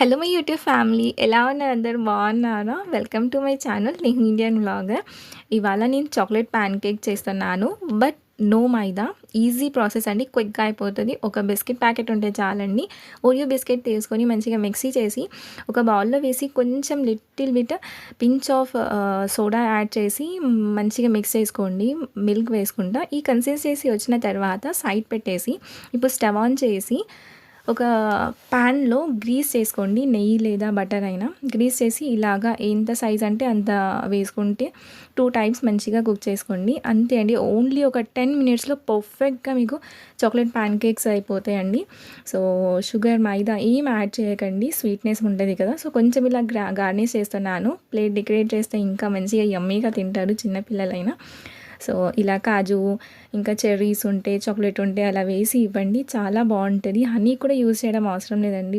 Hello my YouTube family ఎలా ఉన్నారు అందరూ బాగున్నారా? వెల్కమ్ టు మై ఛానల్ నేను ఇండియన్ వ్లాగర్. ఇవాళ నేను చాక్లెట్ ప్యాన్ కేక్ చేస్తున్నాను. But no maida, easy process అండి, క్విక్గా అయిపోతుంది. ఒక బిస్కెట్ ప్యాకెట్ ఉంటే చాలండి. ఓరియో బిస్కెట్ తీసుకొని మంచిగా మిక్సీ చేసి ఒక బౌల్లో వేసి కొంచెం little bit pinch of soda add చేసి మంచిగా మిక్స్ చేసుకోండి. మిల్క్ వేసుకుంటా ఈ కన్సిస్టెన్సీ వచ్చిన తర్వాత సైడ్ పెట్టేసి ఇప్పుడు స్టవ్ ఆన్ చేసి ఒక ప్యాన్లో గ్రీస్ చేసుకోండి. నెయ్యి లేదా బటర్ అయినా గ్రీస్ చేసి ఇలాగా ఎంత సైజ్ అంటే అంత వేసుకుంటే 2 టైమ్స్ మంచిగా కుక్ చేసుకోండి. అంతే అండి, ఓన్లీ ఒక 10 మినిట్స్లో పర్ఫెక్ట్గా మీకు చాక్లెట్ ప్యాన్ కేక్స్ అయిపోతాయండి. సో షుగర్ మైదా ఏం యాడ్ చేయకండి, స్వీట్నెస్ ఉంటుంది కదా. సో కొంచెం ఇలా గార్నిష్ చేస్తున్నాను. ప్లేట్ డెకరేట్ చేస్తే ఇంకా మంచిగా యమ్మీగా తింటారు చిన్నపిల్లలైనా. సో ఇలా కాజు ఇంకా చెర్రీస్ ఉంటే చాక్లెట్ ఉంటే అలా వేసి ఇవ్వండి, చాలా బాగుంటుంది. హనీ కూడా యూజ్ చేయడం అవసరం లేదండి.